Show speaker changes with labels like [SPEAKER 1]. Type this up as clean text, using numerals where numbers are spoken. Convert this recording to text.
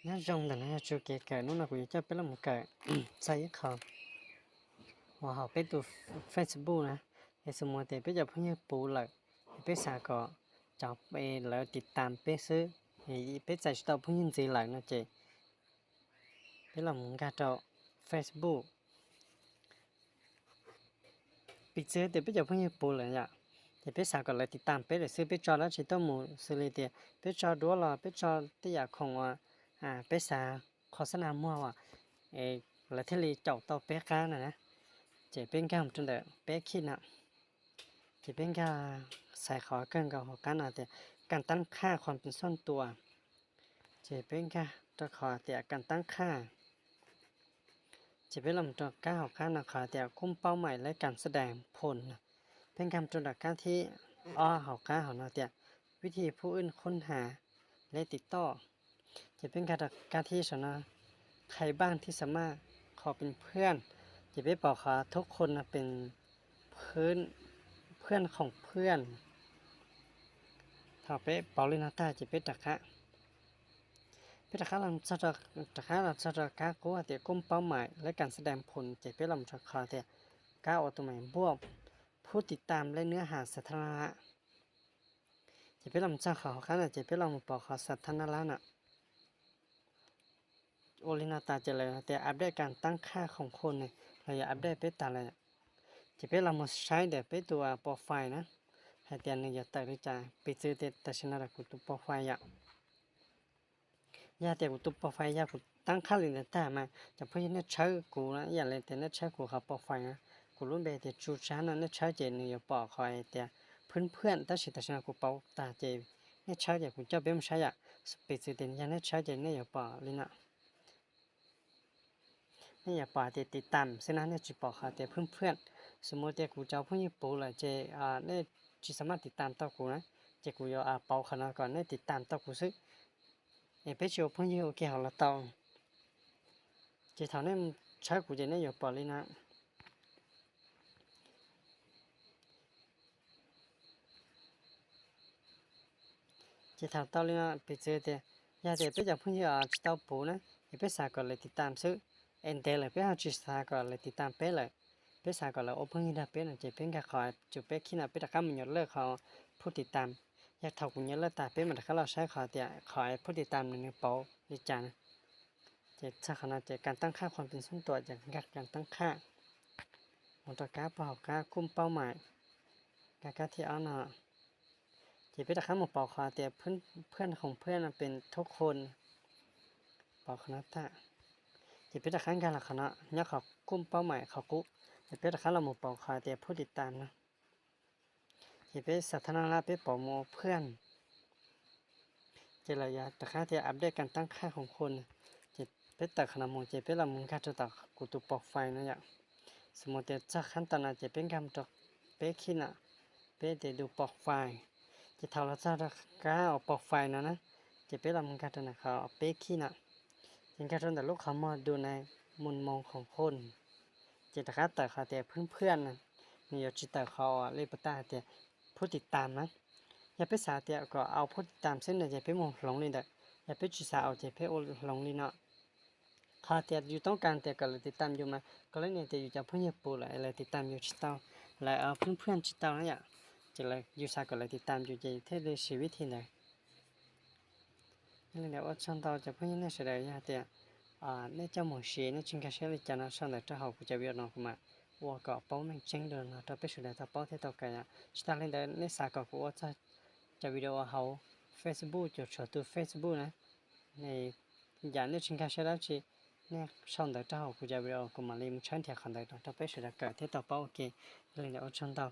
[SPEAKER 1] nhá rong là nó chưa kể cả nó là cũng cho biết là một cái sai khó và họ biết từ Facebook nè thì số một thì bây giờ phải như bù lại biết sao có chọn về lạiติดตามbiếtซื้อthì biết giải tàu phải như gì lại nó chị biết là một cái trò Facebook biếtซื้อthì bây giờ phải như bù lại nhá thì biết sao có lại ติดตาม biết đểซื้อ biết cho nó chỉ tao một xử lý thì biết cho đúa là biết cho tí giả không biết sao khó sẵn nào mua à là thế li chậu tao biết cá này nè chỉ bên cái hầm trên đấy biết khi nào chỉ bên cái xài khó cân cái hồ cá nào thìการตั้งค่าความเป็นส่วนตัวจะเป็นการตัวขอแต่การตั้งค่าจะเป็นลำตัวก้าวข้านะขอแต่คุ้มเป้าหมายและการแสดงผลเป็นการจุดดักการที่หอกก้าหอนาแต่วิธีผู้อื่นค้นหาและติดต่อจะเป็นการที่สนะใครบ้างที่สามารถขอเป็นเพื่อนจะไปบอกขอทุกคนเป็นเพื่อนของเพื่อนถ้าไปเปาลินาตาจะเป็นตะคะเป็นตะคะลำตะคะลำก้ากู้แต่ก้มเป้าหมายและการแสดงผลจะเป็นลำตะคะแต่ก้าวตัวใหม่บวกผู้ติดตามและเนื้อหาสาธารณะจะเป็นลำจ้าเขาค่ะจะเป็นลำบอกเขาสาธารณะน่ะโอลินาตาจะเลยแต่อัปเดตการตั้งค่าของคนเนี่ยเราอย่าอัปเดตไปแต่ละจะเป็นลำใช้เดี๋ยวไปตัวโปรไฟล์นะให้เตียนเนี่ยอย่าตัดใจไปซื้อแต่ชนะเรากุตัวโปรไฟล์อย่าแต่กุตัวโปรไฟล์อย่ากุตั้งค่าเลยนะแต่มาจะเพื่อนเนี่ยใช้กูนะอย่าเลยแต่เนี่ยใช้กูเขาโปรไฟล์นะกูรู้แบบแต่จูช้านั้นเนี่ยใช้เจนเนี่ยบอกคอยแต่เพื่อนแต่สิแต่ชนะกูเป่าตาเจเนี่ยใช้เดี๋ยวกูจะเบี้ยมใช้ไปซื้อเตียนยันเนี่ยใช้เจนเนี่ยอย่าบอกเลยนะนี่อย่าป่าติดตามเส้นนั้นเนี่ยจะบอกเขาแต่เพื่อนสมมติแต่กูจะเพื่อนปูเลยเจเนี่ยจะสามารถติดตามต่อกูนะเจกูจะเป่าขนาดก่อนเนี่ยติดตามต่อกูซึไปโชว์เพื่อนโอเคเขาละตองจะทำเนี่ยใช้กูจะเนี่ยอย่าป่าเลยนะจะทำต่อเลยนะไปเจอแต่อย่าแต่ไปจากเพื่อนจะต่อปูนะไปสาก่อนเลยติดตามซึเอ็นเดเลยไปหาจิตสาก่อนเลยติดตามไปเลยไปสาก่อนเลยโอเพ่นที่ได้เป็นจะเป็นการขอจุดไปขี้น่ะไปตะการมันยอดเลิกเขาผู้ติดตามอยากถกมันยอดเลิกแต่เป็นมันเขาเราใช้ขอแต่ขอผู้ติดตามในเป๋าดิจานจะถ้าขนาดจะการตั้งค่าความเป็นส่วนตัวจากการตั้งค่าของตัวการประกอบการคุ้มเป้าหมายการที่เอาหน่ะจะไปตะการมันเป๋าขอแต่เพื่อนของเพื่อนเป็นทุกคนเป๋าคณะตาจะเป็นตะการการหลักคณะเนี่ยเขาคุ้มเป้าหมายเขากู้จะเป็นตะการเราหมู่เป๋าขอแต่ผู้ติดตามนะจะเป็นสาธารณะเป็นเป๋าโมเพื่อนเจรยาตะการที่อัปเดตการตั้งค่าของคนจะเป็นแต่ขนาดมองจะเป็นเรามุ่งการจะตัดกุตุปอกไฟนะอย่างสมมติจะขั้นตอนจะเป็นการตัดเป็นขี้น่ะเป็นเดี๋ยวดูปอกไฟจะทำแล้วจะก้าวปอกไฟนะจะเป็นเรามุ่งการจะเขาเป็นขี้น่ะเป็นการจะลูกเขามาดูในมุมมองของคนจะตะการแต่เขาแต่เพื่อนๆนะมีอยู่จิตแต่เขาเลยปตาแต่ผู้ติดตามนะอย่าไปสาเตียก็เอาผู้ติดตามเส้นอย่าไปมองหลงเลยเด้ออย่าไปจิตสาเอาจะไปหลงเลยเนาะข้าเตียอยู่ต้องการแต่ก็เลยติดตามอยู่มาก็เลยเนี่ยจะอยู่จะเพื่อนปูเลยอะไรติดตามอยู่จิตเต้าแล้วเพื่อนจิตเต้านะอย่าจะเลยอยู่สาก็เลยติดตามอยู่จะเท่เลยชีวิตที่ไหนนั่นแหละว่าช่างเต้าจะเพื่อนเนี่ยเสด็จอย่าเตีย那叫某些那应该是讲了上来正好不就别弄嘛，我搞包能真的呢，这必须得他包太到个呀，其他人的那啥个我在这边的好 Facebook 就说到 Facebook 呢，那人那应该是那去那上来正好不就别个嘛，你们春天看到这必须得改太到包给，人家我看到